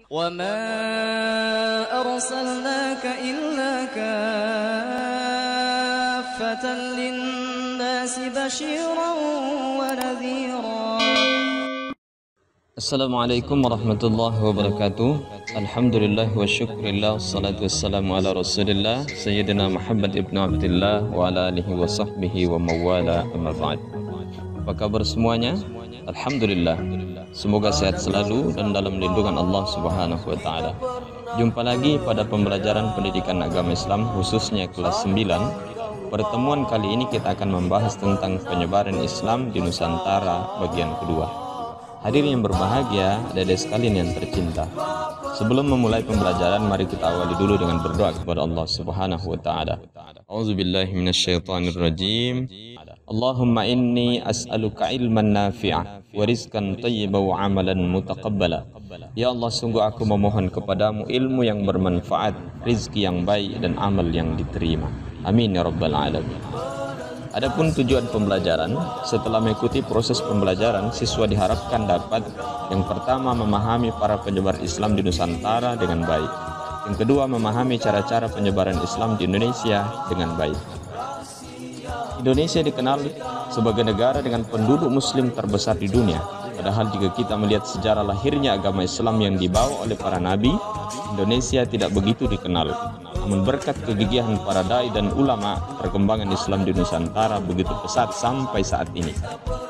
وَمَا أَرْسَلْنَاكَ إِلَّا كَافَّةً لِلنَّاسِ بَشِيرًا وَنَذِيرًا. Assalamualaikum warahmatullahi wabarakatuh. Alhamdulillah wa syukurillah, wassalatu wassalamu ala rasulillah Sayyidina Muhammad ibn Abdullah wa ala alihi wa sahbihi wa mawala, amma ba'd. Apa kabar semuanya? Alhamdulillah, semoga sehat selalu dan dalam lindungan Allah subhanahu wa ta'ala. Jumpa lagi pada pembelajaran pendidikan agama Islam, khususnya kelas 9. Pertemuan kali ini kita akan membahas tentang penyebaran Islam di Nusantara bagian kedua. Hadirin yang berbahagia, adik-adik sekalian yang tercinta. Sebelum memulai pembelajaran, mari kita awali dulu dengan berdoa kepada Allah Subhanahu wa taala. A'udzubillahi minasyaitonirrajim. Allahumma inni as'aluka ilman nafi'a wa rizqan thayyiban wa amalan mutaqabbala. Ya Allah, sungguh aku memohon kepadamu ilmu yang bermanfaat, rizki yang baik dan amal yang diterima. Amin ya rabbal alamin. Adapun tujuan pembelajaran, setelah mengikuti proses pembelajaran, siswa diharapkan dapat yang pertama memahami para penyebar Islam di Nusantara dengan baik. Yang kedua, memahami cara-cara penyebaran Islam di Indonesia dengan baik. Indonesia dikenal sebagai negara dengan penduduk muslim terbesar di dunia. Padahal jika kita melihat sejarah lahirnya agama Islam yang dibawa oleh para nabi, Indonesia tidak begitu dikenal. Namun berkat kegigihan para dai dan ulama, perkembangan Islam di Nusantara begitu pesat sampai saat ini.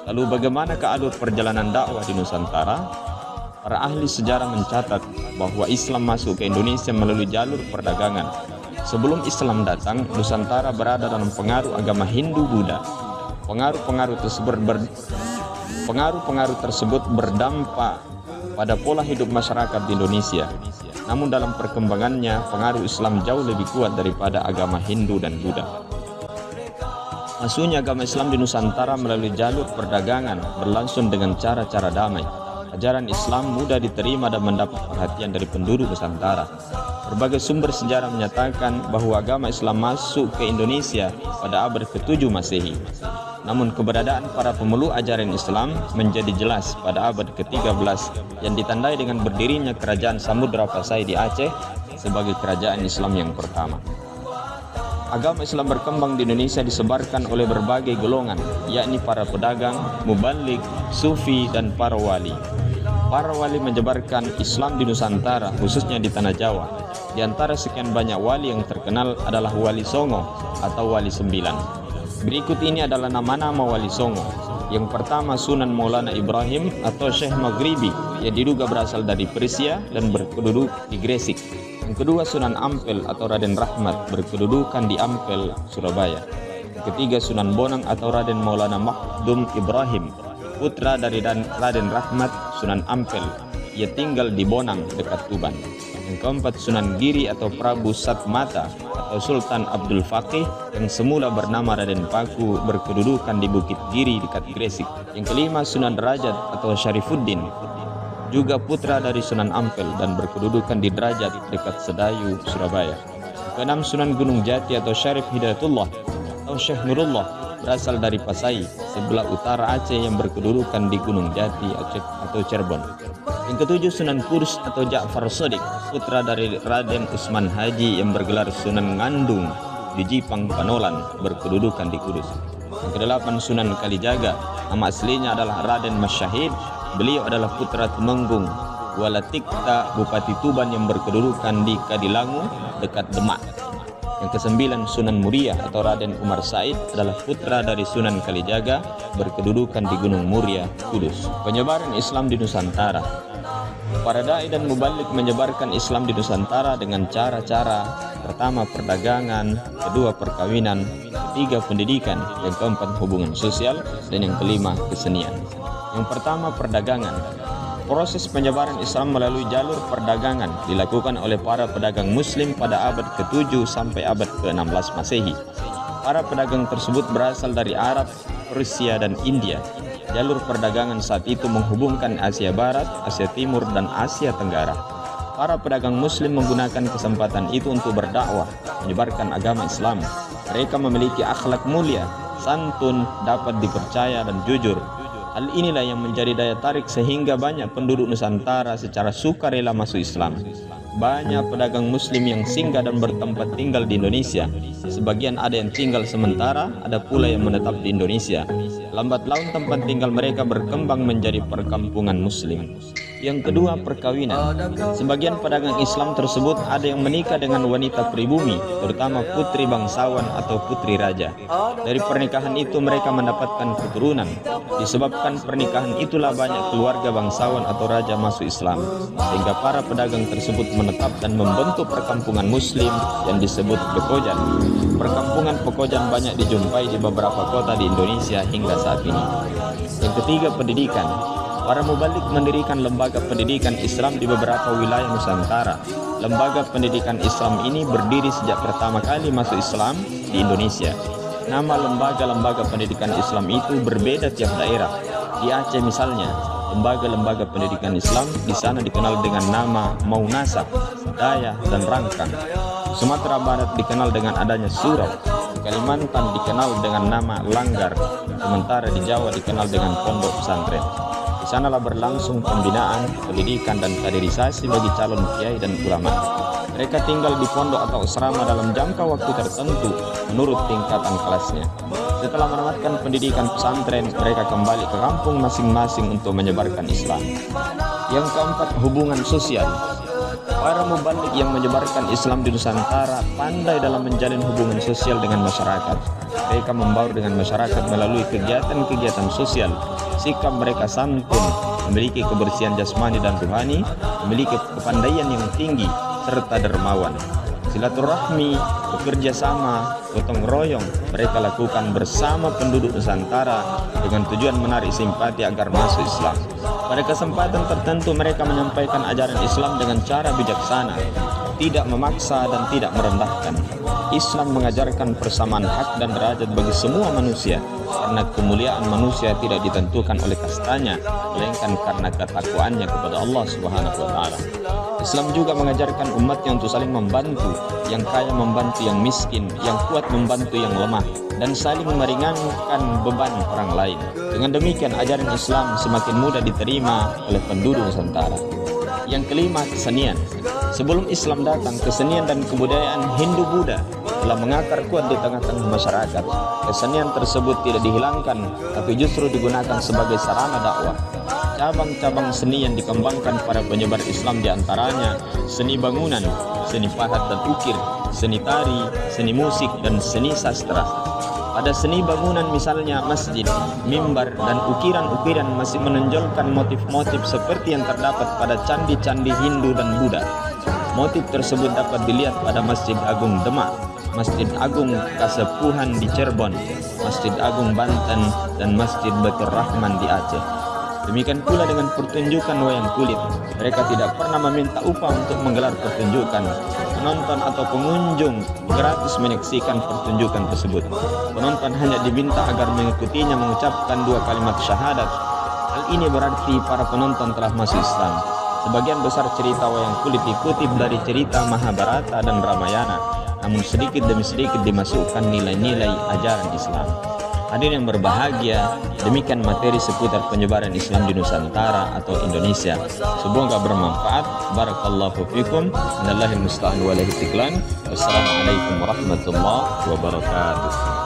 Lalu bagaimanakah alur perjalanan dakwah di Nusantara? Para ahli sejarah mencatat bahwa Islam masuk ke Indonesia melalui jalur perdagangan. Sebelum Islam datang, Nusantara berada dalam pengaruh agama Hindu-Buddha. Pengaruh-pengaruh tersebut berdampak pada pola hidup masyarakat di Indonesia. Namun dalam perkembangannya, pengaruh Islam jauh lebih kuat daripada agama Hindu dan Buddha. Masuknya agama Islam di Nusantara melalui jalur perdagangan berlangsung dengan cara-cara damai. Ajaran Islam mudah diterima dan mendapat perhatian dari penduduk Nusantara. Berbagai sumber sejarah menyatakan bahwa agama Islam masuk ke Indonesia pada abad ke-7 Masehi. Namun keberadaan para pemeluk ajaran Islam menjadi jelas pada abad ke-13 yang ditandai dengan berdirinya kerajaan Samudra Pasai di Aceh sebagai kerajaan Islam yang pertama. Agama Islam berkembang di Indonesia disebarkan oleh berbagai golongan, yakni para pedagang, mubalik, sufi, dan para wali. Para wali menyebarkan Islam di Nusantara, khususnya di Tanah Jawa. Di antara sekian banyak wali yang terkenal adalah Wali Songo atau Wali Sembilan. Berikut ini adalah nama-nama Wali Songo. Yang pertama, Sunan Maulana Ibrahim atau Syekh Maghribi yang diduga berasal dari Persia dan berkeduduk di Gresik. Yang kedua, Sunan Ampel atau Raden Rahmat berkedudukan di Ampel, Surabaya. Yang ketiga, Sunan Bonang atau Raden Maulana Makhdum Ibrahim, putra dari Raden Rahmat, Sunan Ampel. Ia tinggal di Bonang dekat Tuban. Yang keempat, Sunan Giri atau Prabu Satmata atau Sultan Abdul Faqih yang semula bernama Raden Paku berkedudukan di Bukit Giri dekat Gresik. Yang kelima, Sunan Derajat atau Syarifuddin, juga putra dari Sunan Ampel dan berkedudukan di Derajat dekat Sedayu, Surabaya. Yang keenam, Sunan Gunung Jati atau Syarif Hidayatullah atau Syekh Nurullah berasal dari Pasai, sebelah utara Aceh yang berkedudukan di Gunung Jati atau Cirebon. Yang ketujuh, Sunan Kudus atau Ja'far Shadiq, putra dari Raden Usman Haji yang bergelar Sunan Ngandung di Jipang Panolan, berkedudukan di Kudus. Yang kedelapan, Sunan Kalijaga, nama aslinya adalah Raden Masyahid. Beliau adalah putra Temenggung Walatikta, Bupati Tuban yang berkedudukan di Kadilangu dekat Demak. Yang kesembilan, Sunan Muria atau Raden Umar Said adalah putra dari Sunan Kalijaga, berkedudukan di Gunung Muria, Kudus. Penyebaran Islam di Nusantara. Para dai dan mubalik menyebarkan Islam di Nusantara dengan cara-cara: pertama, perdagangan; kedua, perkawinan; ketiga, pendidikan; yang keempat, hubungan sosial; dan yang kelima, kesenian. Yang pertama, perdagangan. Proses penyebaran Islam melalui jalur perdagangan dilakukan oleh para pedagang muslim pada abad ke-7 sampai abad ke-16 Masehi. Para pedagang tersebut berasal dari Arab, Persia, dan India. Jalur perdagangan saat itu menghubungkan Asia Barat, Asia Timur, dan Asia Tenggara. Para pedagang muslim menggunakan kesempatan itu untuk berdakwah, menyebarkan agama Islam. Mereka memiliki akhlak mulia, santun, dapat dipercaya, dan jujur. Hal inilah yang menjadi daya tarik sehingga banyak penduduk Nusantara secara sukarela masuk Islam. Banyak pedagang muslim yang singgah dan bertempat tinggal di Indonesia. Sebagian ada yang tinggal sementara, ada pula yang menetap di Indonesia. Lambat laun tempat tinggal mereka berkembang menjadi perkampungan muslim. Yang kedua, perkawinan. Sebagian pedagang Islam tersebut ada yang menikah dengan wanita pribumi, terutama putri bangsawan atau putri raja. Dari pernikahan itu mereka mendapatkan keturunan. Disebabkan pernikahan itulah banyak keluarga bangsawan atau raja masuk Islam, sehingga para pedagang tersebut menetap dan membentuk perkampungan muslim yang disebut Pekojan. Perkampungan Pekojan banyak dijumpai di beberapa kota di Indonesia hingga saat ini. Yang ketiga, pendidikan. Para mubalik mendirikan lembaga pendidikan Islam di beberapa wilayah Nusantara. Lembaga pendidikan Islam ini berdiri sejak pertama kali masuk Islam di Indonesia. Nama lembaga-lembaga pendidikan Islam itu berbeda tiap daerah. Di Aceh misalnya, lembaga-lembaga pendidikan Islam di sana dikenal dengan nama Maunasa, Daya, dan Rangkang. Sumatera Barat dikenal dengan adanya Surau. Kalimantan dikenal dengan nama Langgar. Sementara di Jawa dikenal dengan Pondok Pesantren. Di sanalah berlangsung pembinaan, pendidikan, dan kaderisasi bagi calon kiai dan ulama. Mereka tinggal di pondok atau asrama dalam jangka waktu tertentu menurut tingkatan kelasnya. Setelah menamatkan pendidikan pesantren, mereka kembali ke kampung masing-masing untuk menyebarkan Islam. Yang keempat, hubungan sosial. Para mubalik yang menyebarkan Islam di Nusantara pandai dalam menjalin hubungan sosial dengan masyarakat. Mereka membaur dengan masyarakat melalui kegiatan-kegiatan sosial. Sikap mereka santun, memiliki kebersihan jasmani dan rohani, memiliki kepandaian yang tinggi, serta dermawan. Silaturahmi, bekerja sama, gotong royong mereka lakukan bersama penduduk Nusantara dengan tujuan menarik simpati agar masuk Islam. Pada kesempatan tertentu mereka menyampaikan ajaran Islam dengan cara bijaksana, tidak memaksa dan tidak merendahkan. Islam mengajarkan persamaan hak dan derajat bagi semua manusia, karena kemuliaan manusia tidak ditentukan oleh kastanya, melainkan karena ketakwaannya kepada Allah Subhanahu wa taala. Islam juga mengajarkan umatnya untuk saling membantu, yang kaya membantu yang miskin, yang kuat membantu yang lemah, dan saling meringankan beban orang lain. Dengan demikian ajaran Islam semakin mudah diterima oleh penduduk Nusantara. Yang kelima, kesenian. Sebelum Islam datang, kesenian dan kebudayaan Hindu-Buddha telah mengakar kuat di tengah-tengah masyarakat. Kesenian tersebut tidak dihilangkan, tapi justru digunakan sebagai sarana dakwah. Cabang-cabang seni yang dikembangkan para penyebar Islam diantaranya seni bangunan, seni pahat dan ukir, seni tari, seni musik, dan seni sastra. Pada seni bangunan misalnya masjid, mimbar, dan ukiran-ukiran masih menonjolkan motif-motif seperti yang terdapat pada candi-candi Hindu dan Buddha. Motif tersebut dapat dilihat pada Masjid Agung Demak, Masjid Agung Kasepuhan di Cirebon, Masjid Agung Banten, dan Masjid Baitur Rahman di Aceh. Demikian pula dengan pertunjukan wayang kulit. Mereka tidak pernah meminta upah untuk menggelar pertunjukan. Penonton atau pengunjung gratis menyaksikan pertunjukan tersebut. Penonton hanya diminta agar mengikutinya mengucapkan 2 kalimat syahadat. Hal ini berarti para penonton telah masuk Islam. Sebagian besar cerita wayang kulit dikutip dari cerita Mahabharata dan Ramayana, namun sedikit demi sedikit dimasukkan nilai-nilai ajaran Islam. Hadirin yang berbahagia, demikian materi seputar penyebaran Islam di Nusantara atau Indonesia. Semoga bermanfaat. Barakallahu fikum. Innallahil musta'an wa alaihi tiklan. Wassalamualaikum warahmatullahi wabarakatuh.